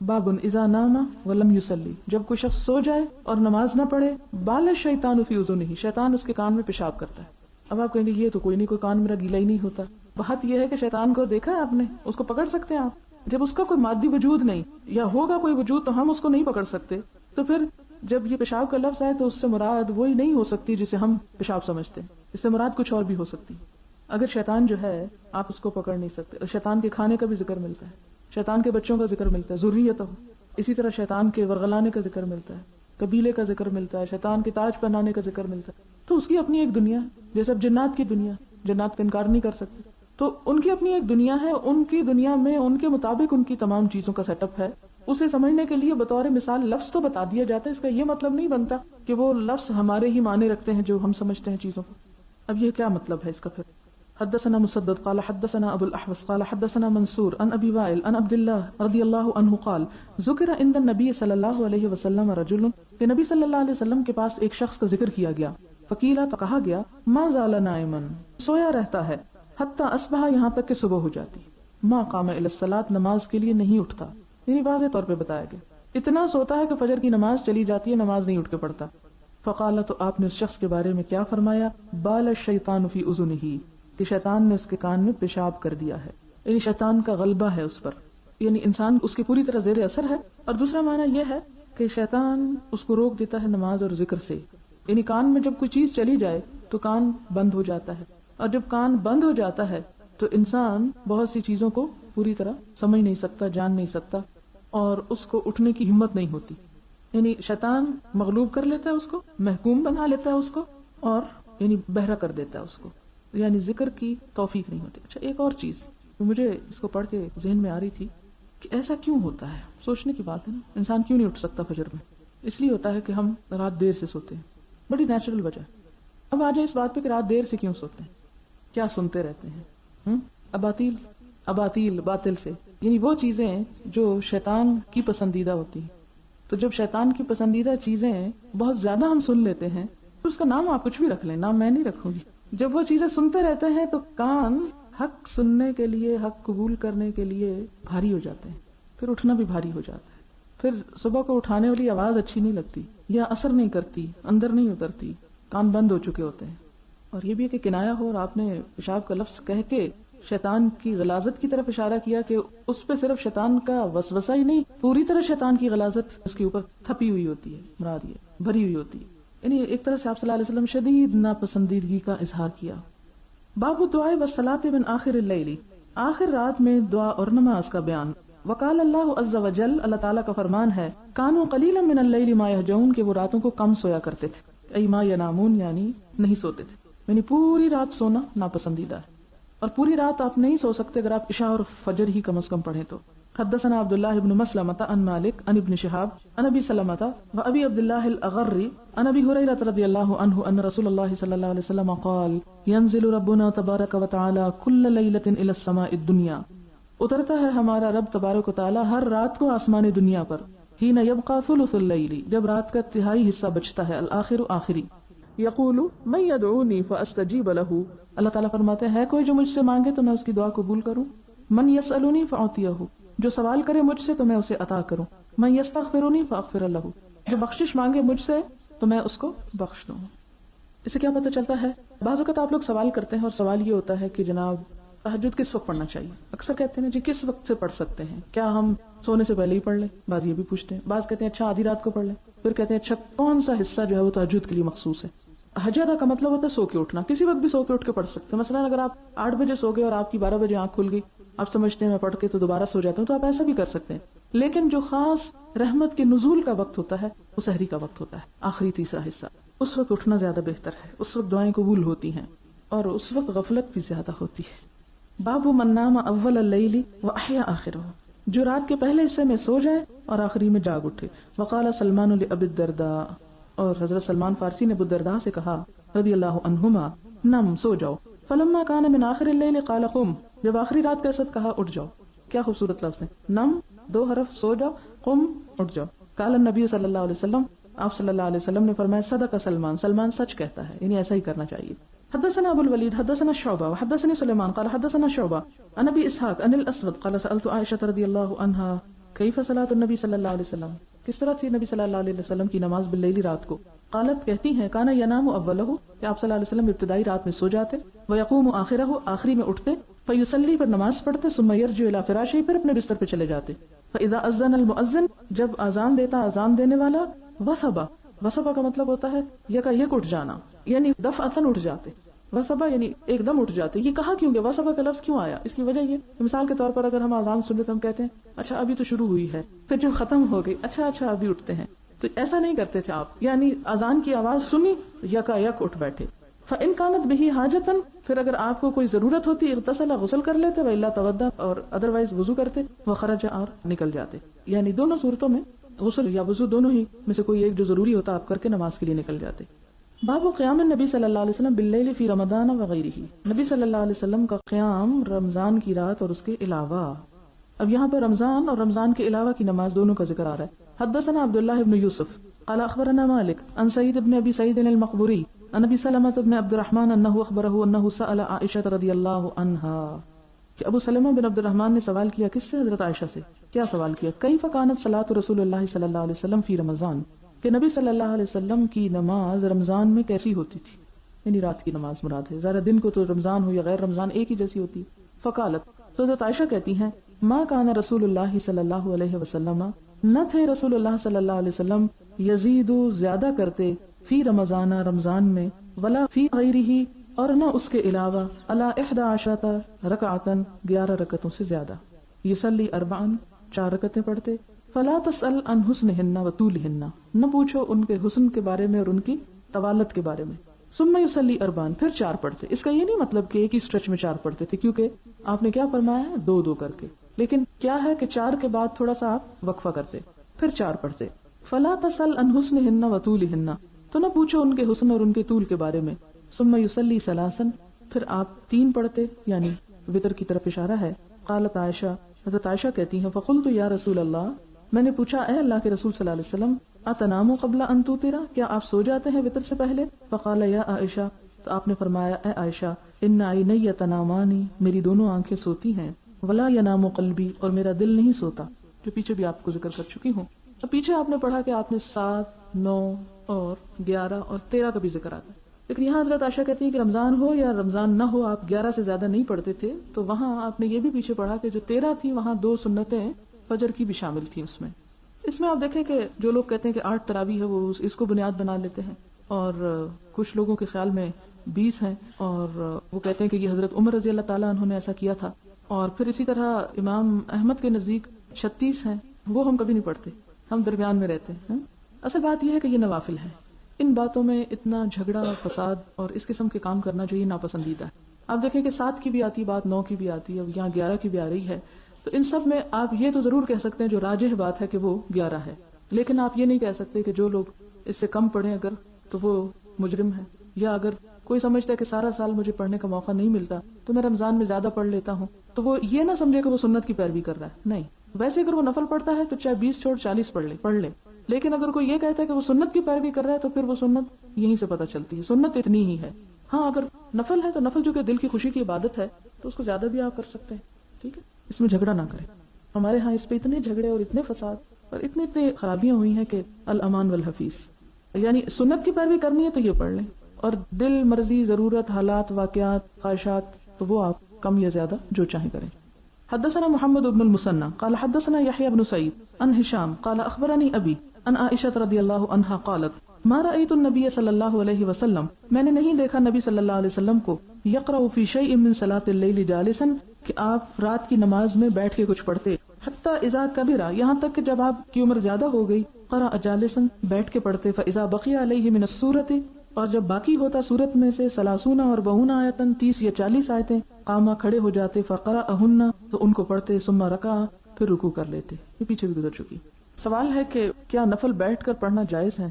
باب اذا نام ولم یصلی، جب کوئی شخص سو جائے اور نماز نہ پڑھے، بال الشیطان فی اذنہ، شیطان اس کے کان میں پیشاب کرتا ہے. اب آپ کہیں گے یہ تو کوئی نہیں، کوئی کان میرا گیلا ہی نہیں ہوتا. بات یہ ہے کہ شیطان کو دیکھا ہے آپ نے، اس کو پکڑ سکتے ہیں آپ؟ جب اس کا کوئی مادی وجود نہیں یا ہوگا کوئی وجود تو ہم اس کو نہیں پکڑ سکتے. تو پھر جب یہ پیشاب کا لفظ ہے تو اس سے مراد وہی نہیں ہو سکتی جسے ہم پیشاب سمجھتے ہیں، اس سے مراد کچھ اور بھی ہو سکتی. اگر شیطان جو ہے آپ اس کو پکڑ نہیں سکتے. شیطان کے کھانے کا بھی ذکر ملتا ہے، شیطان کے بچوں کا ذکر ملتا ہے، ذریتہ. اسی طرح شیطان کے ورغلانے کا ذکر ملتا ہے، قبیلے کا ذکر ملتا ہے، شیطان کے تاج پہنانے کا ذکر ملتا ہے. تو اس کی اپنی ایک دنیا، جیسے اب جنات کی دنیا، جنات کا انکار نہیں کر سکتے، تو ان کی اپنی ایک دنیا ہے. ان کی دنیا میں ان کے مطابق ان کی تمام چیزوں کا سیٹ اپ ہے. اسے سمجھنے کے لیے بطور مثال لفظ تو بتا دیا جاتا ہے، اس کا یہ مطلب نہیں بنتا کہ وہ لفظ ہمارے ہی معنی رکھتے ہیں جو ہم سمجھتے ہیں چیزوں کو. اب یہ کیا مطلب ہے اس کا؟ پھر حدثنا مسدد قال حدثنا ابو الاحوص قال حدثنا منصور عن ابي وائل عن عبد الله رضی اللہ عنہ قال ذکر عند النبي صلی اللہ علیہ وسلم رجل، کہ نبی صلی اللہ علیہ وسلم کے پاس ایک شخص کا ذکر کیا گیا. فقیلا، تو کہا گیا، ما زال نائما، سویا رہتا ہے، حتی اصبح، یہاں تک کہ صبح ہو جاتی، ما قام الى الصلاۃ، نماز کے لیے نہیں اٹھتا. یعنی واضح طور پہ بتایا گیا اتنا سوتا ہے کہ فجر کی نماز چلی جاتی ہے، نماز نہیں اٹھ کے پڑھتا. فقال، تو آپ نے اس شخص کے بارے میں کیا فرمایا؟ بال الشیطان فی اذنہ، کہ شیطان نے اس کے کان میں پیشاب کر دیا ہے. یعنی شیطان کا غلبہ ہے اس پر، یعنی انسان اس کی پوری طرح زیر اثر ہے. اور دوسرا معنی یہ ہے کہ شیطان اس کو روک دیتا ہے نماز اور ذکر سے. یعنی کان میں جب کوئی چیز چلی جائے تو کان بند ہو جاتا ہے، اور جب کان بند ہو جاتا ہے تو انسان بہت سی چیزوں کو پوری طرح سمجھ نہیں سکتا، جان نہیں سکتا، اور اس کو اٹھنے کی ہمت نہیں ہوتی. یعنی شیطان مغلوب کر لیتا ہے اس کو، محکوم بنا لیتا ہے اس کو، اور یعنی بہرا کر دیتا ہے اس کو، یعنی ذکر کی توفیق نہیں ہوتی. اچھا، ایک اور چیز مجھے اس کو پڑھ کے ذہن میں آ رہی تھی کہ ایسا کیوں ہوتا ہے. سوچنے کی بات ہے نا، انسان کیوں نہیں اٹھ سکتا فجر میں؟ اس لیے ہوتا ہے کہ ہم رات دیر سے سوتے ہیں، بڑی نیچرل وجہ. اب آ جائے اس بات پہ کہ رات دیر سے کیوں سوتے ہیں، کیا سنتے رہتے ہیں؟ اباطیل، باطل سے، یعنی وہ چیزیں جو شیطان کی پسندیدہ ہوتی ہیں. تو جب شیطان کی پسندیدہ چیزیں بہت زیادہ ہم سن لیتے ہیں تو اس کا نام آپ کچھ بھی رکھ لیں، نام میں نہیں رکھوں گی. جب وہ چیزیں سنتے رہتے ہیں تو کان حق سننے کے لیے، حق قبول کرنے کے لیے بھاری ہو جاتے ہیں، پھر اٹھنا بھی بھاری ہو جاتا ہے. پھر صبح کو اٹھانے والی آواز اچھی نہیں لگتی، یا اثر نہیں کرتی، اندر نہیں اترتی، کان بند ہو چکے ہوتے ہیں. اور یہ بھی ہے کہ کنایا ہو اور آپ نے پیشاب کا لفظ کہہ کے شیطان کی غلاظت کی طرف اشارہ کیا کہ اس پہ صرف شیطان کا وسوسہ ہی نہیں، پوری طرح شیطان کی غلاظت اس کے اوپر تھپی ہوئی ہوتی ہے، مراد یہ بھری ہوئی ہوتی ہے. یعنی ایک طرح سے آپ صلی اللہ علیہ وسلم شدید ناپسندیدگی کا اظہار کیا. باب الدعاء والصلاۃ من آخر اللیل، آخر رات میں دعا اور نماز کا بیان. وقال اللہ عز وجل، اللہ تعالیٰ کا فرمان ہے، کانوا قلیلا من اللیل ما یہجعون، کہ وہ راتوں کو کم سویا کرتے تھے، ای ما ینامون، یعنی نہیں سوتے تھے. یعنی پوری رات سونا ناپسندیدہ ہے، اور پوری رات آپ نہیں سو سکتے اگر آپ عشاء اور فجر ہی کم از کم پڑھیں تو. حدثنا عبد الله بن مسلمة عن مالك عن ابن شهاب عن ابي سلمة وابي عبد الله الأغري عن ابي هريرة رضي الله عنه ان رسول الله صلى الله عليه وسلم قال ينزل ربنا تبارك وتعالى كل ليلة الى السماء الدنيا، اترتا ہے ہمارا رب تبارک و تعالی ہر رات کو آسمان دنیا پر. حين يبقى ثلث الليل، جب رات کا تہائی حصہ بچتا ہے، الآخر، آخری. یقول من یدعونی فاستجیب له، اللہ تعالیٰ فرماتے ہیں کوئی جو مجھ سے مانگے تو میں اس کی دعا قبول کروں. من یسألونی فاعطیہ، جو سوال کرے مجھ سے تو میں اسے عطا کروں. من یستغفرونی فاغفر له، جو بخشش مانگے مجھ سے تو میں اس کو بخش دوں. اس سے کیا پتہ چلتا ہے؟ بعض اوقات آپ لوگ سوال کرتے ہیں اور سوال یہ ہوتا ہے کہ جناب تہجد کس وقت پڑھنا چاہیے. اکثر کہتے ہیں جی کس وقت سے پڑھ سکتے ہیں، کیا ہم سونے سے پہلے ہی پڑھ لیں؟ بعض یہ بھی پوچھتے ہیں. بعض کہتے ہیں اچھا آدھی رات کو پڑھ لیں، پھر کہتے ہیں اچھا کون سا حصہ جو ہے وہ تہجد کے لیے مخصوص ہے. حجدہ کا مطلب ہوتا ہے سو کے اٹھنا، کسی وقت بھی سو کے اٹھ کے پڑھ سکتے ہیں. مثلا اگر آپ 8 بجے سو گئے اور آپ کی 12 بجے آنکھ کھل گئی، آپ سمجھتے ہیں میں پڑھ کے تو دوبارہ سو جاتا ہوں، تو آپ ایسا بھی کر سکتے ہیں. لیکن جو خاص رحمت کے نزول کا وقت ہوتا ہے وہ سحری کا وقت ہوتا ہے، آخری تیسرا حصہ. اس وقت اٹھنا زیادہ بہتر ہے، اس وقت دعائیں قبول ہوتی ہیں اور اس وقت غفلت بھی زیادہ ہوتی ہے. باب من نام اول اللیل واحیا آخرہ، جو رات کے پہلے حصے میں سو جائے اور آخری میں جاگ اٹھے. وقال سلمان لابی الدرداء، اور حضرت سلمان فارسی نے ابو الدرداء سے کہا رضی اللہ عنہما، نم، سو جاؤ. فلما کان من آخر اللیل قال قم، جب آخری رات کا وسط کہا اٹھ جاؤ. کیا خوبصورت لفظ ہے، نم 2 حرف، سو جاؤ، قم اٹھ جاؤ. قال النبی صلی اللہ علیہ وسلم، آپ صلی اللہ علیہ وسلم نے فرمایا صدق سلمان، سلمان سچ کہتا ہے، یعنی ایسا ہی کرنا چاہیے. حدثنا ابو الولید حدثنا شعبہ وحدثني سلیمان قال حدثنا شعبہ عن ابی اسحاق عن الاسود قال سألت عائشة رضی اللہ عنہا کیف صلاۃ النبی صلی اللہ علیہ وسلم، کس طرح تھی نبی صلی اللہ علیہ وسلم کی نماز باللیل رات کو؟ قالت کہتی ہیں کانا ینام اولہ، کہ آپ صلی اللہ علیہ وسلم ابتدائی رات میں سو جاتے، ویقوم آخرہ، آخری میں اٹھتے، فیصلی، پھر نماز پڑھتے، ثم یرجع الی فراشہ، پھر اپنے بستر پہ چلے جاتے، فاذا اذن المؤذن، جب اذان دیتا اذان دینے والا، وثبا، وثبا کا مطلب ہوتا ہے یکا یک اٹھ جانا، یعنی دفعتاً اٹھ جاتے، وثبا یعنی ایک دم اٹھ جاتے۔ یہ کہا کیوں گے، وثبا کا لفظ کیوں آیا؟ اس کی وجہ یہ مثال کے طور پر اگر ہم اذان سن رہے تو ہم کہتے ہیں اچھا ابھی تو شروع ہوئی ہے، پھر جب ختم ہو گئی اچھا ابھی اٹھتے ہیں، تو ایسا نہیں کرتے تھے آپ، یعنی اذان کی آواز سنی یکا یک اٹھ بیٹھے۔ فإن كانت به حاجتاً، پھر اگر آپ کو کوئی ضرورت ہوتی اغتسل، غسل کر لیتے، وإلا توضأ، اور ادروائز وضو کرتے، وخرج، اور نکل جاتے، یعنی دونوں صورتوں میں غسل یا وضو دونوں ہی میں سے کوئی ایک جو ضروری ہوتا آپ کر کے نماز کے لیے نکل جاتے۔ باب قیام النبی صلی اللہ علیہ وسلم باللیل فی رمضان وغیرہ، نبی صلی اللہ علیہ وسلم کا قیام رمضان کی رات اور اس کے علاوہ۔ اب یہاں پر رمضان اور رمضان کے علاوہ کی نماز دونوں کا ذکر آ رہا ہے۔ حدثنا عبداللہ بن یوسف قال اخبرنا مالک عن سعید بن ابی سعید المقبوری عن ابی سلمہ بن عبد الرحمن انہ اخبرہ انہ سأل عائشہ رضی اللہ عنہا، کہ ابو سلمہ بن عبد الرحمن نے سوال کیا، کس سے؟ حضرت عائشہ سے۔ کیا سوال کیا؟ کیف کانت صلاۃ رسول اللہ صلی اللہ علیہ وسلم فی رمضان، کہ نبی صلی اللہ علیہ وسلم کی نماز رمضان میں کیسی ہوتی تھی، یعنی رات کی نماز مراد ہے، ذرا دن کو تو رمضان ہو یا غیر رمضان ایک ہی جیسی ہوتی۔ فقالت، تو حضرت عائشہ کہتی ہیں ما کان رسول اللہ صلی اللہ علیہ وسلم، نہ تھے رسول اللہ صلی اللہ علیہ وسلم، یزید، زیادہ کرتے، فی رمضان، رمضان میں، ولا فی غیرہ، اور نہ اس کے علاوہ، علی 11 رکعتن، 11 رکعتوں سے زیادہ، یصلی 4، 4 رکعتیں پڑھتے، فلا تسأل عن حسنہن وطولہن، نہ پوچھو ان کے حسن کے بارے میں اور ان کی طوالت کے بارے میں، ثم یصلی 4، پھر 4 پڑھتے۔ اس کا یہ نہیں مطلب کہ ایک ہی اسٹریچ میں 4 پڑھتے تھے، کیونکہ آپ نے کیا فرمایا ہے 2 کر کے، لیکن کیا ہے کہ 4 کے بعد تھوڑا سا آپ وقفہ کرتے، پھر 4 پڑھتے۔ فلا تسأل عن حسنہن وطولہن، تو نہ پوچھو ان کے حسن اور ان کے طول کے بارے میں، ثم یصلی 3، پھر آپ 3 پڑھتے، یعنی وتر کی طرف اشارہ ہے۔ قالت عائشہ، حضرت عائشہ کہتی ہیں فقلت یا رسول اللہ، میں نے پوچھا اے اللہ کے رسول صلی اللہ علیہ وسلم، اتنام قبل ان توتر، کیا آپ سو جاتے ہیں وتر سے پہلے؟ فقال یا عائشہ، تو آپ نے فرمایا اے عائشہ، ان عینی تنامانی، میری دونوں آنکھیں سوتی ہیں، ولا ینام قلبی، اور میرا دل نہیں سوتا، جو پیچھے بھی آپ کو ذکر کر چکی ہوں۔ تو پیچھے آپ نے پڑھا کہ آپ نے 7، 9 اور 11 اور 13 کا بھی ذکر آتا ہے، لیکن یہاں حضرت عائشہ کہتی ہے کہ رمضان ہو یا رمضان نہ ہو، آپ 11 سے زیادہ نہیں پڑھتے تھے، تو وہاں آپ نے یہ بھی پیچھے پڑھا کہ جو 13 تھی وہاں 2 سنتیں فجر کی بھی شامل تھیں اس میں آپ دیکھیں کہ جو لوگ کہتے ہیں کہ 8 تراویح ہے وہ اس کو بنیاد بنا لیتے ہیں، اور کچھ لوگوں کے خیال میں 20 ہیں، اور وہ کہتے ہیں کہ یہ حضرت عمر رضی اللہ تعالیٰ عنہ نے ایسا کیا تھا، اور پھر اسی طرح امام احمد کے نزدیک 36 ہیں، وہ ہم کبھی نہیں پڑھتے، ہم درمیان میں رہتے ہیں۔ اصل بات یہ ہے کہ یہ نوافل ہے، ان باتوں میں اتنا جھگڑا، فساد اور اس قسم کے کام کرنا جو یہ ناپسندیدہ ہے۔ آپ دیکھیں کہ 7 کی بھی آتی بات، 9 کی بھی آتی ہے، اب یہاں 11 کی بھی آ رہی ہے، تو ان سب میں آپ یہ تو ضرور کہہ سکتے ہیں جو راجح بات ہے کہ وہ 11 ہے، لیکن آپ یہ نہیں کہہ سکتے کہ جو لوگ اس سے کم پڑھیں اگر تو وہ مجرم ہے، یا اگر کوئی سمجھتا ہے کہ سارا سال مجھے پڑھنے کا موقع نہیں ملتا تو میں رمضان میں زیادہ پڑھ لیتا ہوں، تو وہ یہ نہ سمجھے کہ وہ سنت کی پیروی کر رہا ہے، نہیں، ویسے اگر وہ نفل پڑھتا ہے تو چاہے 20 چھوڑ 40 پڑھ لے، لیکن اگر کوئی یہ کہتا ہے کہ وہ سنت کی پیروی کر رہا ہے تو پھر وہ سنت یہیں سے پتہ چلتی ہے، سنت اتنی ہی ہے۔ ہاں اگر نفل ہے تو نفل جو کہ دل کی خوشی کی عبادت ہے تو اس کو زیادہ بھی آپ کر سکتے ہیں، ٹھیک ہے، اس میں جھگڑا نہ کریں۔ ہمارے ہاں اس پہ اتنے جھگڑے اور اتنے فساد اور اتنی خرابیاں ہوئی ہیں کہ الامان والحفیظ، یعنی سنت کی پیروی کرنی ہے تو یہ پڑھ لیں، اور دل مرضی، ضرورت، حالات، واقعات، خواہشات، تو وہ آپ کم یا زیادہ جو چاہیں کریں۔ حدثنا محمد بن المثنى قال حدثنا يحيى بن سعيد عن هشام قال اخبرني ابي عن عائشة رضی اللہ عنہا قالت ما رأيت النبي صلی اللہ علیہ وسلم، میں نے نہیں دیکھا نبی صلی اللہ علیہ وسلم کو، يقرأ في شيء من صلاة الليل جالسا، کہ آپ رات کی نماز میں بیٹھ کے کچھ پڑھتے، حتى اذا كبر، یہاں تک کہ جب آپ کی عمر زیادہ ہو گئی، قرأ جالسا، بیٹھ کے پڑھتے، فاذا بقي عليه من السورة، اور جب باقی ہوتا سورت میں سے 30 اور 42 آیتن، 30 یا 40 آیتیں، قاما، کھڑے ہو جاتے، فقرأہن، تو ان کو پڑھتے، ثم رکع، پھر رکوع کر لیتے۔ یہ پیچھے بھی گزر چکی۔ سوال ہے کہ کیا نفل بیٹھ کر پڑھنا جائز ہے؟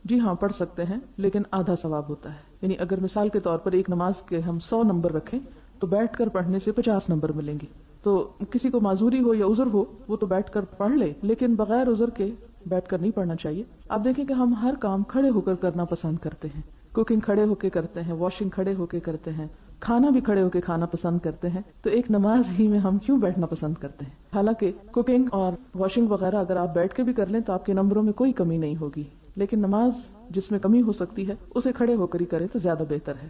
جی ہاں، پڑھ سکتے ہیں، لیکن آدھا ثواب ہوتا ہے، یعنی اگر مثال کے طور پر ایک نماز کے ہم 100 نمبر رکھیں تو بیٹھ کر پڑھنے سے 50 نمبر ملیں گے۔ تو کسی کو معذوری ہو یا عذر ہو وہ تو بیٹھ کر پڑھ لے، لیکن بغیر عذر کے بیٹھ کر نہیں پڑھنا چاہیے۔ آپ دیکھیں کہ ہم ہر کام کھڑے ہو کر کرنا پسند کرتے ہیں، کوکنگ کھڑے ہو کے کرتے ہیں، واشنگ کھڑے ہو کے کرتے ہیں، کھانا بھی کھڑے ہو کے کھانا پسند کرتے ہیں، تو ایک نماز ہی میں ہم کیوں بیٹھنا پسند کرتے ہیں؟ حالانکہ کوکنگ اور واشنگ وغیرہ اگر آپ بیٹھ کے بھی کر لیں تو آپ کے نمبروں میں کوئی کمی نہیں ہوگی، لیکن نماز جس میں کمی ہو سکتی ہے اسے کھڑے ہو کر ہی کرے تو زیادہ بہتر ہے۔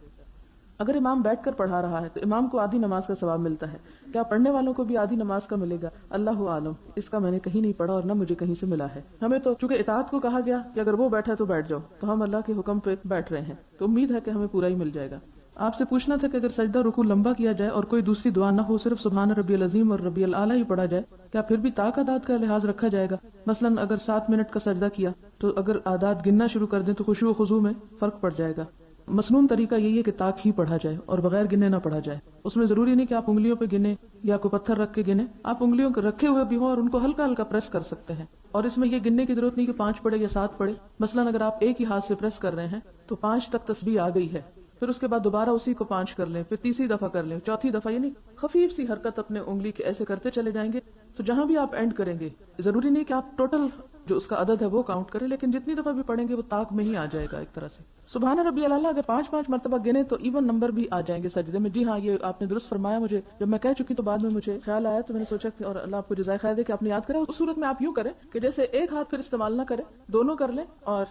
اگر امام بیٹھ کر پڑھا رہا ہے تو امام کو آدھی نماز کا ثواب ملتا ہے، کیا پڑھنے والوں کو بھی آدھی نماز کا ملے گا؟ اللہ عالم، اس کا میں نے کہیں نہیں پڑھا اور نہ مجھے کہیں سے ملا ہے۔ ہمیں تو چونکہ اطاعت کو کہا گیا کہ اگر وہ بیٹھا تو بیٹھ جاؤ، تو ہم اللہ کے حکم پہ بیٹھ رہے ہیں، تو امید ہے کہ ہمیں پورا ہی مل جائے گا۔ آپ سے پوچھنا تھا کہ اگر سجدہ رکوع لمبا کیا جائے اور کوئی دوسری دعا نہ ہو، صرف سبحان ربی العظیم اور ربی الاعلیٰ ہی پڑھا جائے، کیا پھر بھی طاق اعداد کا لحاظ رکھا جائے گا؟ مثلاً اگر 7 منٹ کا سجدہ کیا تو اگر اعداد گننا شروع کر دیں تو خشوع و خضوع میں فرق پڑ جائے گا۔ مسنون طریقہ یہی ہے کہ طاق ہی پڑھا جائے اور بغیر گنے نہ پڑھا جائے۔ اس میں ضروری نہیں کہ آپ انگلیوں پہ گنے یا کوئی پتھر رکھ کے گنے، آپ انگلیوں کو رکھے ہوئے بھی ہوں اور ان کو ہلکا ہلکا پریس کر سکتے ہیں، اور اس میں یہ گننے کی ضرورت نہیں کہ 5 پڑھے یا 7 پڑھے۔ مثلاً اگر آپ ایک ہی ہاتھ سے پریس کر رہے ہیں تو 5 تک تسبیح آ گئی ہے، پھر اس کے بعد دوبارہ اسی کو 5 کر لیں، پھر تیسری دفعہ کر لیں، چوتھی دفعہ، یعنی خفیف سی حرکت اپنے انگلی کے ایسے کرتے چلے جائیں گے، تو جہاں بھی آپ اینڈ کریں گے ضروری نہیں کہ آپ ٹوٹل جو اس کا عدد ہے وہ کاؤنٹ کریں، لیکن جتنی دفعہ بھی پڑھیں گے وہ طاق میں ہی آ جائے گا۔ ایک طرح سے سبحان ربی الاعلیٰ اگر 5 مرتبہ گنے تو ایون نمبر بھی آ جائیں گے سجدے میں۔ جی ہاں، یہ آپ نے درست فرمایا۔ مجھے جب میں کہہ چکی تو بعد میں مجھے خیال آیا، تو میں نے سوچا کہ اور اللہ آپ کو جزائے خیر دے کہ آپ نے یاد کرا۔ اس صورت میں آپ یوں کریں کہ جیسے ایک ہاتھ پھر استعمال نہ کریں، دونوں کر لیں، اور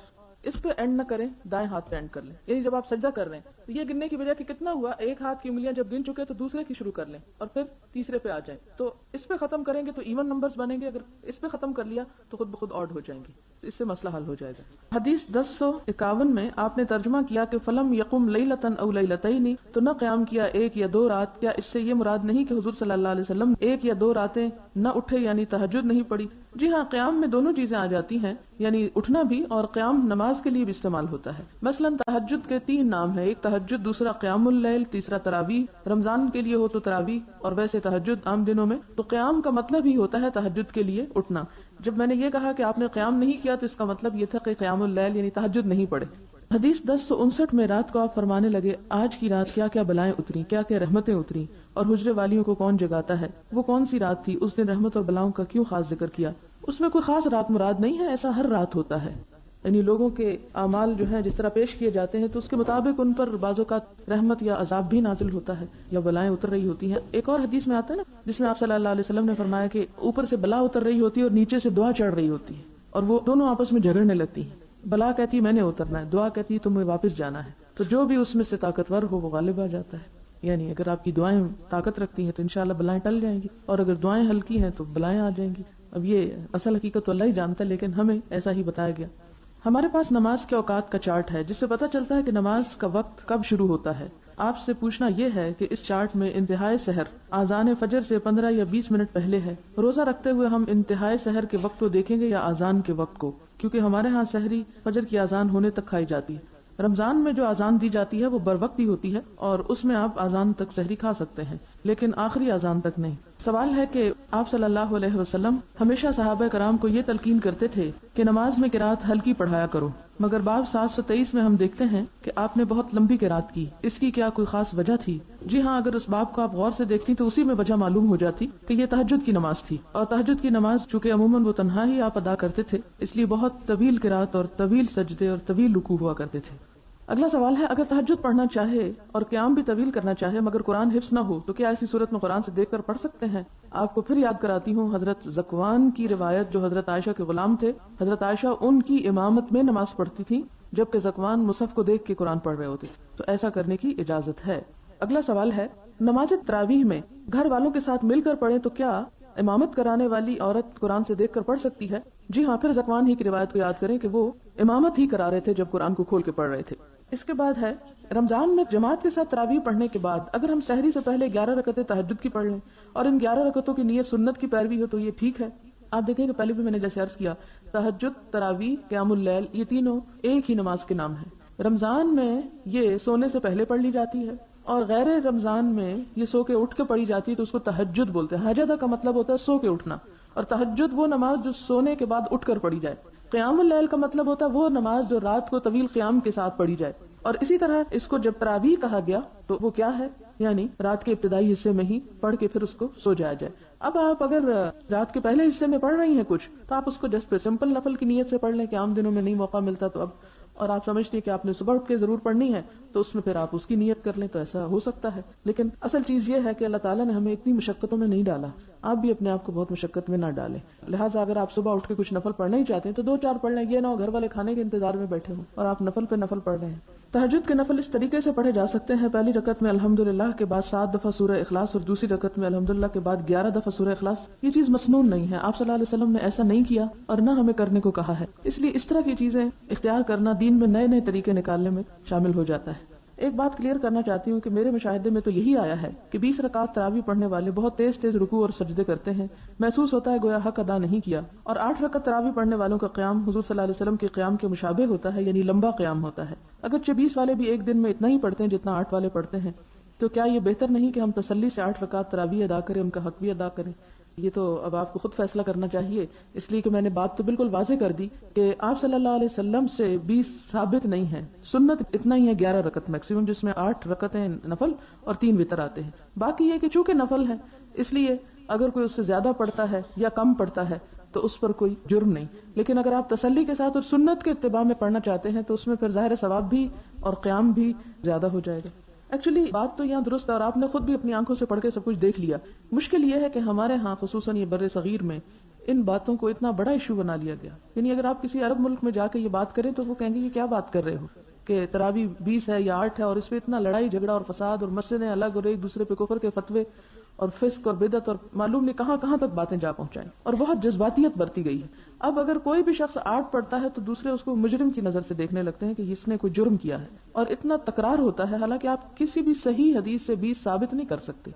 اس پہ اینڈ نہ کریں، دائیں ہاتھ پہ اینڈ کر لیں۔ یعنی جب آپ سجدہ کر رہے ہیں تو یہ گننے کی بجائے کہ کتنا ہوا، ایک ہاتھ کی انگلیاں جب گن چکے تو دوسرے کی شروع کر لیں اور پھر تیسرے پہ آ جائیں، تو اس پہ ختم کریں گے تو ایون نمبرز بنیں گے۔ اگر اس پہ ختم کر لیا تو خود بخود آڈ ہو جائیں گے، اس سے مسئلہ حل ہو جائے گا۔ حدیث 1051 میں آپ نے ترجمہ کیا کہ فلم یقم لیلۃ او لیلتین، تو نہ قیام کیا ایک یا 2 رات۔ کیا اس سے یہ مراد نہیں کہ حضور صلی اللہ علیہ وسلم ایک یا 2 راتیں نہ اٹھے، یعنی تہجد نہیں پڑی؟ جی ہاں، قیام میں دونوں چیزیں آ جاتی ہیں، یعنی اٹھنا بھی اور قیام نماز کے لیے بھی استعمال ہوتا ہے۔ مثلا تہجد کے 3 نام ہیں، ایک تہجد، دوسرا قیام اللیل، تیسرا تراویح۔ رمضان کے لیے ہو تو تراویح، اور ویسے تہجد عام دنوں میں۔ تو قیام کا مطلب ہی ہوتا ہے تہجد کے لیے اٹھنا۔ جب میں نے یہ کہا کہ آپ نے قیام نہیں کیا تو اس کا مطلب یہ تھا کہ قیام اللیل یعنی تہجد نہیں پڑے۔ حدیث 1059 میں رات کو آپ فرمانے لگے، آج کی رات کیا کیا بلائیں اتری، کیا کیا رحمتیں اتری، اور حجرے والیوں کو کون جگاتا ہے؟ وہ کون سی رات تھی؟ اس دن رحمت اور بلاؤں کا کیوں خاص ذکر کیا؟ اس میں کوئی خاص رات مراد نہیں ہے، ایسا ہر رات ہوتا ہے، یعنی لوگوں کے اعمال جو ہیں جس طرح پیش کیے جاتے ہیں تو اس کے مطابق ان پر بعض اوقات رحمت یا عذاب بھی نازل ہوتا ہے یا بلائیں اتر رہی ہوتی ہیں۔ ایک اور حدیث میں آتا ہے نا، جس میں آپ صلی اللہ علیہ وسلم نے فرمایا کہ اوپر سے بلا اتر رہی ہوتی ہے اور نیچے سے دعا چڑھ رہی ہوتی ہے، اور وہ دونوں آپس میں جھگڑنے لگتی ہیں۔ بلا کہتی میں نے اترنا ہے، دعا کہتی ہے تمہیں واپس جانا ہے، تو جو بھی اس میں سے طاقتور ہو وہ غالب آ جاتا ہے۔ یعنی اگر آپ کی دعائیں طاقت رکھتی ہیں تو انشاءاللہ بلائیں ٹل جائیں گی، اور اگر دعائیں ہلکی ہیں تو بلائیں آ جائیں گی۔ اب یہ اصل حقیقت تو اللہ ہی جانتا ہے، لیکن ہمیں ایسا ہی بتایا گیا۔ ہمارے پاس نماز کے اوقات کا چارٹ ہے جس سے پتہ چلتا ہے کہ نماز کا وقت کب شروع ہوتا ہے۔ آپ سے پوچھنا یہ ہے کہ اس چارٹ میں انتہائی سحر اذان فجر سے 15 یا 20 منٹ پہلے ہے۔ روزہ رکھتے ہوئے ہم انتہائی سحر کے وقت کو دیکھیں گے یا اذان کے وقت کو؟ کیونکہ ہمارے ہاں سحری فجر کی اذان ہونے تک کھائی جاتی ہے۔ رمضان میں جو اذان دی جاتی ہے وہ بر وقت ہی ہوتی ہے، اور اس میں آپ اذان تک سحری کھا سکتے ہیں، لیکن آخری اذان تک نہیں۔ سوال ہے کہ آپ صلی اللہ علیہ وسلم ہمیشہ صحابہ کرام کو یہ تلقین کرتے تھے کہ نماز میں قرات ہلکی پڑھایا کرو، مگر باب 723 میں ہم دیکھتے ہیں کہ آپ نے بہت لمبی قرات کی، اس کی کیا کوئی خاص وجہ تھی؟ جی ہاں، اگر اس باب کو آپ غور سے دیکھتی تو اسی میں وجہ معلوم ہو جاتی کہ یہ تہجد کی نماز تھی، اور تہجد کی نماز چونکہ عموماً وہ تنہا ہی آپ ادا کرتے تھے، اس لیے بہت طویل قرات اور طویل سجدے اور طویل رکوع ہوا کرتے تھے۔ اگلا سوال ہے، اگر تہجد پڑھنا چاہے اور قیام بھی طویل کرنا چاہے مگر قرآن حفظ نہ ہو تو کیا ایسی صورت میں قرآن سے دیکھ کر پڑھ سکتے ہیں؟ آپ کو پھر یاد کراتی ہوں حضرت ذکوان کی روایت، جو حضرت عائشہ کے غلام تھے، حضرت عائشہ ان کی امامت میں نماز پڑھتی تھی جبکہ ذکوان مصحف کو دیکھ کے قرآن پڑھ رہے ہوتے تھے، تو ایسا کرنے کی اجازت ہے۔ اگلا سوال ہے، نماز تراویح میں گھر والوں کے ساتھ مل کر پڑھیں تو کیا امامت کرانے والی عورت قرآن سے دیکھ کر پڑھ سکتی ہے؟ جی ہاں، پھر ذکوان ہی کی روایت کو یاد کریں کہ وہ امامت ہی کرا رہے تھے جب قرآن کو کھول کے پڑھ رہے تھے۔ اس کے بعد ہے، رمضان میں جماعت کے ساتھ تراویح پڑھنے کے بعد اگر ہم سحری سے پہلے 11 رکعتیں تہجد کی پڑھ لیں اور ان 11 رکعتوں کی نیت سنت کی پیروی ہو تو یہ ٹھیک ہے؟ آپ دیکھیں کہ پہلے بھی میں نے جیسے عرض کیا، تہجد، تراویح، قیام اللیل، یہ تینوں ایک ہی نماز کے نام ہیں۔ رمضان میں یہ سونے سے پہلے پڑھ لی جاتی ہے، اور غیر رمضان میں یہ سو کے اٹھ کے پڑھی جاتی ہے، تو اس کو تہجد بولتے ہیں۔ حجدہ کا مطلب ہوتا ہے سو کے اٹھنا، اور تہجد وہ نماز جو سونے کے بعد اٹھ کر پڑھی جائے۔ قیام اللیل کا مطلب ہوتا ہے وہ نماز جو رات کو طویل قیام کے ساتھ پڑھی جائے، اور اسی طرح اس کو جب تراویح کہا گیا تو وہ کیا ہے، یعنی رات کے ابتدائی حصے میں ہی پڑھ کے پھر اس کو سو جایا جائے۔ اب آپ اگر رات کے پہلے حصے میں پڑھ رہی ہیں کچھ، تو آپ اس کو جسٹ سمپل نفل کی نیت سے پڑھ لیں کہ عام دنوں میں نہیں موقع ملتا تو اب اور آپ سمجھتے ہیں کہ آپ نے صبح اٹھ کے ضرور پڑھنی ہے تو اس میں پھر آپ اس کی نیت کر لیں تو ایسا ہو سکتا ہے. لیکن اصل چیز یہ ہے کہ اللہ تعالیٰ نے ہمیں اتنی مشقتوں میں نہیں ڈالا, آپ بھی اپنے آپ کو بہت مشقت میں نہ ڈالیں. لہٰذا اگر آپ صبح اٹھ کے کچھ نفل پڑھنا ہی چاہتے ہیں تو 2-4 پڑھ لیں, یہ نہ ہو گھر والے کھانے کے انتظار میں بیٹھے ہوں اور آپ نفل پہ نفل پڑھ رہے ہیں. تہجد کے نفل اس طریقے سے پڑھے جا سکتے ہیں. پہلی رکعت میں الحمدللہ کے بعد 7 دفعہ سورہ اخلاص اور دوسری رکعت میں الحمدللہ کے بعد 11 دفعہ سورہ اخلاص. یہ چیز مسنون نہیں ہے, آپ صلی اللہ علیہ وسلم نے ایسا نہیں کیا اور نہ ہمیں کرنے کو کہا ہے. اس لیے اس طرح کی چیزیں اختیار کرنا دین میں نئے نئے طریقے نکالنے میں شامل ہو جاتا ہے. ایک بات کلیئر کرنا چاہتی ہوں کہ میرے مشاہدے میں تو یہی آیا ہے کہ 20 رکعت تراویح پڑھنے والے بہت تیز تیز رکوع اور سجدے کرتے ہیں, محسوس ہوتا ہے گویا حق ادا نہیں کیا. اور 8 رکعت تراویح پڑھنے والوں کا قیام حضور صلی اللہ علیہ وسلم کے قیام کے مشابہ ہوتا ہے, یعنی لمبا قیام ہوتا ہے. اگرچہ 20 والے بھی ایک دن میں اتنا ہی پڑھتے ہیں جتنا 8 والے پڑھتے ہیں, تو کیا یہ بہتر نہیں کہ ہم تسلی سے 8 رکعت تراویح ادا کریں, ان کا حق بھی ادا کریں؟ یہ تو اب آپ کو خود فیصلہ کرنا چاہیے, اس لیے کہ میں نے بات تو بالکل واضح کر دی کہ آپ صلی اللہ علیہ وسلم سے 20 ثابت نہیں ہے. سنت اتنا ہی ہے 11 رکعت میکسیمم, جس میں 8 رکعتیں نفل اور 3 وتر آتے ہیں. باقی یہ کہ چونکہ نفل ہے اس لیے اگر کوئی اس سے زیادہ پڑھتا ہے یا کم پڑھتا ہے تو اس پر کوئی جرم نہیں. لیکن اگر آپ تسلی کے ساتھ اور سنت کے اتباع میں پڑھنا چاہتے ہیں تو اس میں پھر ظاہر ثواب بھی اور قیام بھی زیادہ ہو جائے گا. ایکچولی بات تو یہاں درست ہے اور آپ نے خود بھی اپنی آنکھوں سے پڑھ کے سب کچھ دیکھ لیا. مشکل یہ ہے کہ ہمارے ہاں خصوصاً یہ بر صغیر میں ان باتوں کو اتنا بڑا ایشو بنا لیا گیا. یعنی اگر آپ کسی عرب ملک میں جا کے یہ بات کریں تو وہ کہیں گے یہ کیا بات کر رہے ہو کہ تراویح 20 ہے یا 8 ہے, اور اس پہ اتنا لڑائی جھگڑا اور فساد اور مسجدیں الگ اور ایک دوسرے پہ کفر کے فتوے اور فسق اور بدعت اور معلوم نہیں کہاں کہاں تک باتیں جا پہنچائیں, اور بہت جذباتیت برتی گئی ہے. اب اگر کوئی بھی شخص 8 پڑھتا ہے تو دوسرے اس کو مجرم کی نظر سے دیکھنے لگتے ہیں کہ اس نے کوئی جرم کیا ہے, اور اتنا تکرار ہوتا ہے. حالانکہ آپ کسی بھی صحیح حدیث سے 20 ثابت نہیں کر سکتے,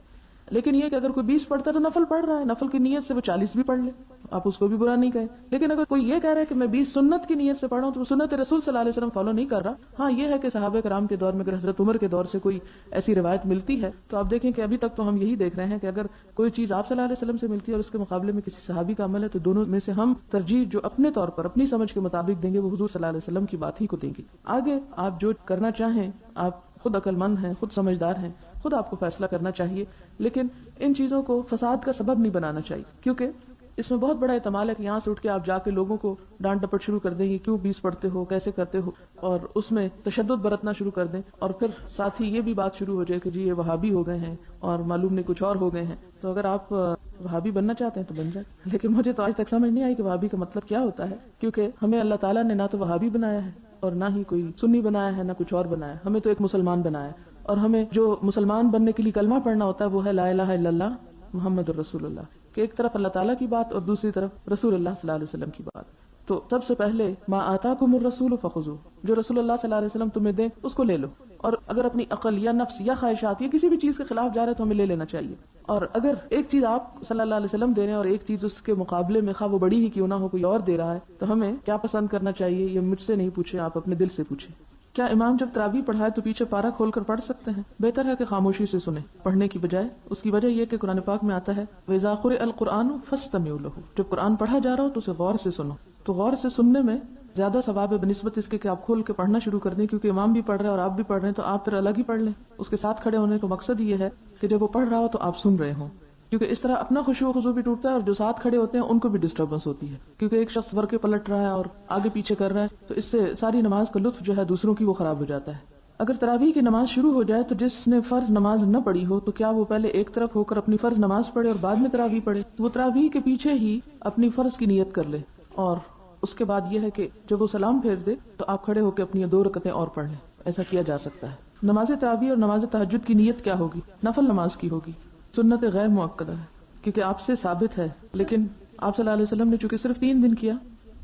لیکن یہ کہ اگر کوئی 20 پڑھتا ہے تو نفل پڑھ رہا ہے, نفل کی نیت سے وہ 40 بھی پڑھ لے, آپ اس کو بھی برا نہیں کہیں. لیکن اگر کوئی یہ کہہ رہا ہے کہ میں 20 سنت کی نیت سے پڑھ رہا ہوں تو وہ سنت رسول صلی اللہ علیہ وسلم فالو نہیں کر رہا. ہاں یہ ہے کہ صحابہ کرام کے دور میں اگر حضرت عمر کے دور سے کوئی ایسی روایت ملتی ہے تو آپ دیکھیں کہ ابھی تک تو ہم یہی دیکھ رہے ہیں کہ اگر کوئی چیز آپ صلی اللہ علیہ وسلم سے ملتی ہے اور اس کے مقابلے میں کسی صحابی کا عمل ہے تو دونوں میں سے ہم ترجیح جو اپنے طور پر اپنی سمجھ کے مطابق دیں گے وہ حضور صلی اللہ علیہ وسلم کی بات ہی کو دیں گے. آگے آپ جو کرنا چاہیں, آپ خود عقل مند ہیں, خود سمجھدار ہیں, خود آپ کو فیصلہ کرنا چاہیے. لیکن ان چیزوں کو فساد کا سبب نہیں بنانا چاہیے, کیونکہ اس میں بہت بڑا احتمال ہے کہ یہاں سے اٹھ کے آپ جا کے لوگوں کو ڈانٹ ڈپٹ شروع کر دیں گے, کیوں 20 پڑھتے ہو, کیسے کرتے ہو, اور اس میں تشدد برتنا شروع کر دیں, اور پھر ساتھ ہی یہ بھی بات شروع ہو جائے کہ جی یہ وہابی ہو گئے ہیں اور معلوم نہیں کچھ اور ہو گئے ہیں. تو اگر آپ وہابی بننا چاہتے ہیں تو بن جائیں. لیکن مجھے تو آج تک سمجھ نہیں آئی کہ وہابی کا مطلب کیا ہوتا ہے, کیونکہ ہمیں اللہ تعالیٰ نے نہ تو وہابی بنایا ہے اور نہ ہی کوئی سنی بنایا ہے, نہ کچھ اور بنایا ہے. ہمیں تو ایک مسلمان بنایا ہے, اور ہمیں جو مسلمان بننے کے لیے کلمہ پڑھنا ہوتا ہے وہ ہے لا الہ الا اللہ محمد الرسول اللہ, کہ ایک طرف اللہ تعالیٰ کی بات اور دوسری طرف رسول اللہ صلی اللہ علیہ وسلم کی بات. تو سب سے پہلے ما آتاکم الرسول فخذوہ, جو رسول اللہ صلی اللہ علیہ وسلم تمہیں دیں اس کو لے لو, اور اگر اپنی عقل یا نفس یا خواہشات یا کسی بھی چیز کے خلاف جا رہے تو ہمیں لے لینا چاہیے. اور اگر ایک چیز آپ صلی اللہ علیہ وسلم دے رہے ہیں اور ایک چیز اس کے مقابلے میں خواہ وہ بڑی ہی کیوں نہ ہو کوئی اور دے رہا ہے, تو ہمیں کیا پسند کرنا چاہیے یہ مجھ سے نہیں پوچھیں, آپ اپنے دل سے پوچھیں. کیا امام جب تراویح پڑھائے تو پیچھے پارہ کھول کر پڑھ سکتے ہیں؟ بہتر ہے کہ خاموشی سے سنیں پڑھنے کی بجائے. اس کی وجہ یہ کہ قرآن پاک میں آتا ہے وَإِذَا قُرِئَ الْقُرْآنُ فَاسْتَمِعُوا لَهُ, جب قرآن پڑھا جا رہا ہو تو اسے غور سے سنو. تو غور سے سننے میں زیادہ ثواب ہے بنسبت اس کے کہ آپ کھول کے پڑھنا شروع کر دیں, کیونکہ امام بھی پڑھ رہے ہیں اور آپ بھی پڑھ رہے ہیں تو آپ پھر الگ ہی پڑھ لیں. اس کے ساتھ کھڑے ہونے کا مقصد یہ ہے کہ جب وہ پڑھ رہا ہو تو آپ سن رہے ہوں, کیونکہ اس طرح اپنا خشوع و خضوع بھی ٹوٹتا ہے اور جو ساتھ کھڑے ہوتے ہیں ان کو بھی ڈسٹربنس ہوتی ہے, کیونکہ ایک شخص ورقے پلٹ رہا ہے اور آگے پیچھے کر رہا ہے, تو اس سے ساری نماز کا لطف جو ہے دوسروں کی وہ خراب ہو جاتا ہے. اگر تراویح کی نماز شروع ہو جائے تو جس نے فرض نماز نہ پڑھی ہو تو کیا وہ پہلے ایک طرف ہو کر اپنی فرض نماز پڑھے اور بعد میں تراویح پڑھے؟ وہ تراویح کے پیچھے ہی اپنی فرض کی نیت کر لے, اور اس کے بعد یہ ہے کہ جب وہ سلام پھیر دے تو آپ کھڑے ہو کے اپنی 2 رکعتیں اور پڑھ لیں. ایسا کیا جا سکتا ہے. نماز تراویح اور نماز تہجد کی نیت کیا ہوگی؟ نفل نماز کی ہوگی, سنت غیر مؤکدہ ہے کیونکہ آپ سے ثابت ہے, لیکن آپ صلی اللہ علیہ وسلم نے چونکہ صرف 3 دن کیا,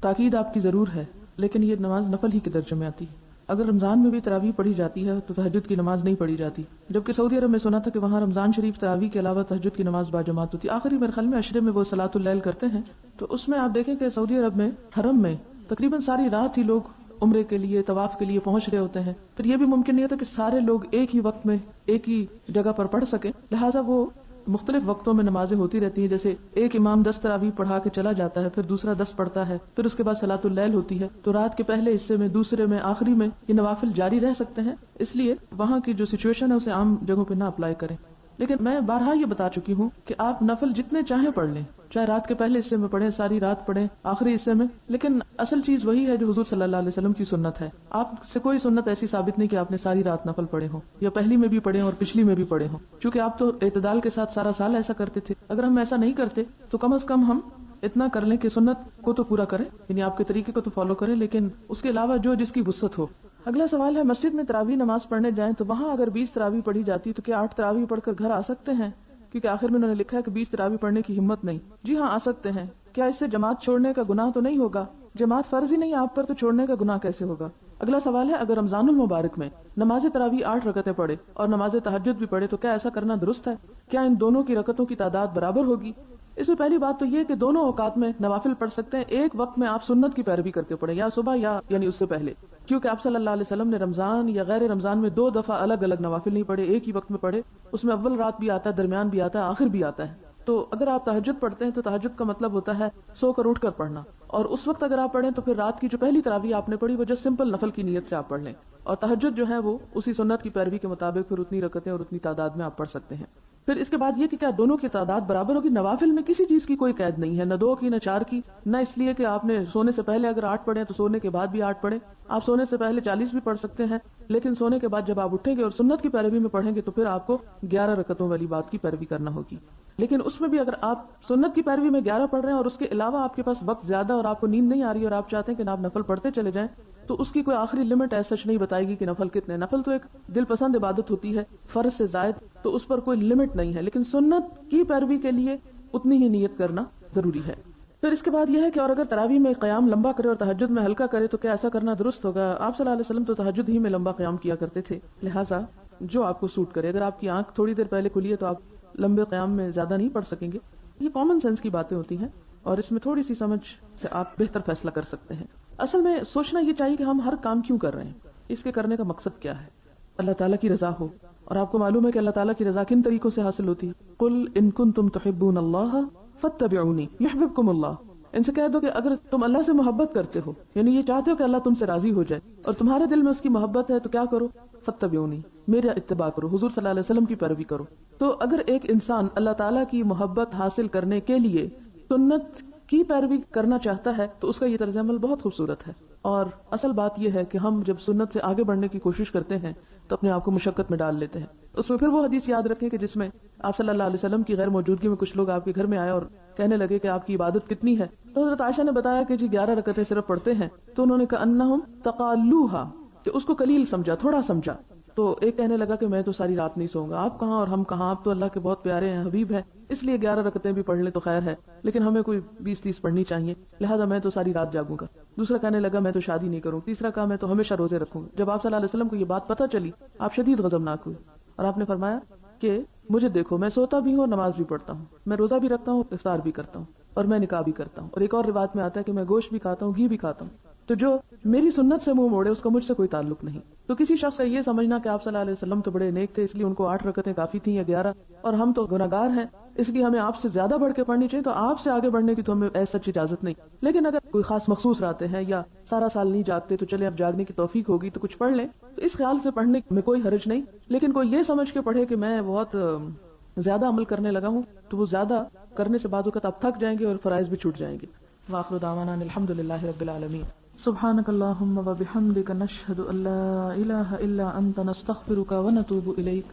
تاکید آپ کی ضرور ہے, لیکن یہ نماز نفل ہی کے درجے میں آتی ہے. اگر رمضان میں بھی تراویح پڑھی جاتی ہے تو تہجد کی نماز نہیں پڑھی جاتی, جبکہ سعودی عرب میں سنا تھا کہ وہاں رمضان شریف تراویح کے علاوہ تہجد کی نماز باجماعت ہوتی ہے. آخری میرے خیال میں عشرے میں وہ صلاۃ اللیل کرتے ہیں, تو اس میں آپ دیکھیں کہ سعودی عرب میں حرم میں تقریباً ساری رات ہی لوگ عمرے کے لیے طواف کے لیے پہنچ رہے ہوتے ہیں. پھر یہ بھی ممکن نہیں ہوتا کہ سارے لوگ ایک ہی وقت میں ایک ہی جگہ پر پڑھ سکیں, لہٰذا وہ مختلف وقتوں میں نمازیں ہوتی رہتی ہیں. جیسے ایک امام 10 تراویح پڑھا کے چلا جاتا ہے, پھر دوسرا 10 پڑھتا ہے, پھر اس کے بعد صلاۃ اللیل ہوتی ہے, تو رات کے پہلے حصے میں, دوسرے میں, آخری میں یہ نوافل جاری رہ سکتے ہیں. اس لیے وہاں کی جو سچویشن ہے اسے عام جگہوں پہ نہ اپلائی کریں. لیکن میں بارہا یہ بتا چکی ہوں کہ آپ نفل جتنے چاہیں پڑھ لیں, چاہے رات کے پہلے حصے میں پڑھیں، ساری رات پڑھیں، آخری حصے میں، لیکن اصل چیز وہی ہے جو حضور صلی اللہ علیہ وسلم کی سنت ہے. آپ سے کوئی سنت ایسی ثابت نہیں کہ آپ نے ساری رات نفل پڑھے ہوں، یا پہلی میں بھی پڑھے ہوں اور پچھلی میں بھی پڑھے ہوں، چونکہ آپ تو اعتدال کے ساتھ سارا سال ایسا کرتے تھے. اگر ہم ایسا نہیں کرتے تو کم از کم ہم اتنا کر لیں کہ سنت کو تو پورا کریں، یعنی آپ کے طریقے کو تو فالو کریں، لیکن اس کے علاوہ جو جس کی وسعت ہو. اگلا سوال ہے، مسجد میں تراویح نماز پڑھنے جائیں تو وہاں اگر 20 تراویح پڑھی جاتی تو کیا 8 تراویح پڑھ کر گھر آ سکتے ہیں؟ کیونکہ آخر میں انہوں نے لکھا ہے کہ 20 تراویح پڑھنے کی ہمت نہیں. جی ہاں، آ سکتے ہیں. کیا اس سے جماعت چھوڑنے کا گناہ تو نہیں ہوگا؟ جماعت فرض ہی نہیں آپ پر، تو چھوڑنے کا گناہ کیسے ہوگا؟ اگلا سوال ہے، اگر رمضان المبارک میں نماز تراویح 8 رکعتیں پڑھے اور نماز تہجد بھی پڑھے تو کیا ایسا کرنا درست ہے؟ کیا ان دونوں کی رکعتوں کی تعداد برابر ہوگی؟ اس میں پہلی بات تو یہ کہ دونوں اوقات میں نوافل پڑھ سکتے ہیں. ایک وقت میں آپ سنت کی پیروی کر کے پڑھیں، یا صبح یا یعنی اس سے پہلے، کیونکہ آپ صلی اللہ علیہ وسلم نے رمضان یا غیر رمضان میں 2 دفعہ الگ الگ نوافل نہیں پڑھے، ایک ہی وقت میں پڑھے. اس میں اول رات بھی آتا ہے، درمیان بھی آتا ہے، آخر بھی آتا ہے. تو اگر آپ تہجد پڑھتے ہیں تو تہجد کا مطلب ہوتا ہے سو کر اٹھ کر پڑھنا، اور اس وقت اگر آپ پڑھیں تو پھر رات کی جو پہلی تراویح آپ نے پڑھی وہ جو سمپل نفل کی نیت سے آپ پڑھ لیں، اور تہجد جو ہے وہ اسی سنت کی پیروی کے مطابق پھر اتنی رکعتیں اور اتنی تعداد میں آپ پڑھ سکتے ہیں. پھر اس کے بعد یہ کہ کیا دونوں کی تعداد برابر ہوگی؟ نوافل میں کسی چیز کی کوئی قید نہیں ہے، نہ 2 کی نہ 4 کی، نہ اس لیے کہ آپ نے سونے سے پہلے اگر 8 پڑھے تو سونے کے بعد بھی 8 پڑھیں. آپ سونے سے پہلے 40 بھی پڑھ سکتے ہیں، لیکن سونے کے بعد جب آپ اٹھیں گے اور سنت کی پیروی میں پڑھیں گے تو پھر آپ کو 11 رکعتوں والی بات کی پیروی کرنا ہوگی. لیکن اس میں بھی اگر آپ سنت کی پیروی میں 11 پڑھ رہے ہیں اور اس کے علاوہ آپ کے پاس وقت زیادہ اور آپ کو نیند نہیں آ رہی اور آپ چاہتے ہیں کہ آپ نفل پڑھتے چلے جائیں، تو اس کی کوئی آخری لمٹ ایسا نہیں بتائے گی کہ نفل کتنے. نفل تو ایک دل پسند عبادت ہوتی ہے، فرض سے زائد، تو اس پر کوئی لمٹ نہیں ہے، لیکن سنت کی پیروی کے لیے اتنی ہی نیت کرنا ضروری ہے. پھر اس کے بعد یہ ہے کہ اور اگر تراویح میں قیام لمبا کرے اور تہجد میں ہلکا کرے تو کیا ایسا کرنا درست ہوگا؟ آپ صلی اللہ علیہ وسلم تو تہجد ہی میں لمبا قیام کیا کرتے تھے، لہٰذا جو آپ کو سوٹ کرے. اگر آپ کی آنکھ تھوڑی دیر پہلے کھلی ہے تو آپ لمبے قیام میں زیادہ نہیں پڑھ سکیں گے. یہ کامن سینس کی باتیں ہوتی ہیں اور اس میں تھوڑی سی سمجھ سے آپ بہتر فیصلہ کر سکتے ہیں. اصل میں سوچنا یہ چاہیے کہ ہم ہر کام کیوں کر رہے ہیں، اس کے کرنے کا مقصد کیا ہے. اللہ تعالیٰ کی رضا ہو، اور آپ کو معلوم ہے کہ اللہ تعالیٰ کی رضا کن طریقوں سے حاصل ہوتی ہے. قل ان کنتم تحبون اللہ فاتبعونی یحببکم اللہ. ان سے کہہ دو کہ اگر تم اللہ سے محبت کرتے ہو، یعنی یہ چاہتے ہو کہ اللہ تم سے راضی ہو جائے اور تمہارے دل میں اس کی محبت ہے، تو کیا کرو؟ فاتبعونی، میرا اتباع کرو، حضور صلی اللہ علیہ وسلم کی پیروی کرو. تو اگر ایک انسان اللہ تعالیٰ کی محبت حاصل کرنے کے لیے سنت کی پیروی کرنا چاہتا ہے تو اس کا یہ طرز عمل بہت خوبصورت ہے. اور اصل بات یہ ہے کہ ہم جب سنت سے آگے بڑھنے کی کوشش کرتے ہیں تو اپنے آپ کو مشقت میں ڈال لیتے ہیں. اس میں پھر وہ حدیث یاد رکھیں کہ جس میں آپ صلی اللہ علیہ وسلم کی غیر موجودگی میں کچھ لوگ آپ کے گھر میں آئے اور کہنے لگے کہ آپ کی عبادت کتنی ہے. تو حضرت عائشہ نے بتایا کہ جی 11 رکعتیں صرف پڑھتے ہیں. تو انہوں نے کہا انہم تقالوہا، کہ اس کو قلیل سمجھا، تھوڑا سمجھا. تو ایک کہنے لگا کہ میں تو ساری رات نہیں سوؤں گا. آپ کہاں اور ہم کہاں، آپ تو اللہ کے بہت پیارے ہیں، حبیب ہیں، اس لیے 11 رکعتیں بھی پڑھ لیں تو خیر ہے، لیکن ہمیں کوئی 20-30 پڑھنی چاہیے، لہٰذا میں تو ساری رات جاگوں گا. دوسرا کہنے لگا میں تو شادی نہیں کروں. تیسرا کہا میں تو ہمیشہ روزے رکھوں گا. جب آپ صلی اللہ علیہ وسلم کو یہ بات پتہ چلی آپ شدید غضبناک ہوئے اور آپ نے فرمایا کہ مجھے دیکھو، میں سوتا بھی ہوں اور نماز بھی پڑھتا ہوں، میں روزہ بھی رکھتا ہوں، افطار بھی کرتا ہوں، اور میں نکاح بھی کرتا ہوں، اور ایک اور روایت میں آتا ہے کہ میں گوشت بھی کھاتا ہوں، گھی بھی کھاتا ہوں. تو جو میری سنت سے منہ موڑے اس کا مجھ سے کوئی تعلق نہیں. تو کسی شخص کا یہ سمجھنا کہ آپ صلی اللہ علیہ وسلم تو بڑے نیک تھے اس لیے ان کو 8 رکعتیں کافی تھیں یا 11، اور ہم تو گناہگار ہیں اس لیے ہمیں آپ سے زیادہ بڑھ کے پڑھنی چاہیے، تو آپ سے آگے بڑھنے کی تو ہمیں ایسا اجازت نہیں. لیکن اگر کوئی خاص مخصوص راتیں ہیں یا سارا سال نہیں جاگتے تو چلے اب جاگنے کی توفیق ہوگی تو کچھ پڑھ لیں، تو اس خیال سے پڑھنے میں کوئی حرج نہیں. لیکن کوئی یہ سمجھ کے پڑھے کہ میں بہت زیادہ عمل کرنے لگا ہوں، تو وہ زیادہ کرنے سے بعض اوقات آپ تھک جائیں گے اور فرائض بھی چھوٹ جائیں گے. وآخر دعوانا الحمدللہ رب العالمین. سبحانک اللہم وبحمدک نشہد ان لا الہ الا انت نستغفرک ونتوب الیک.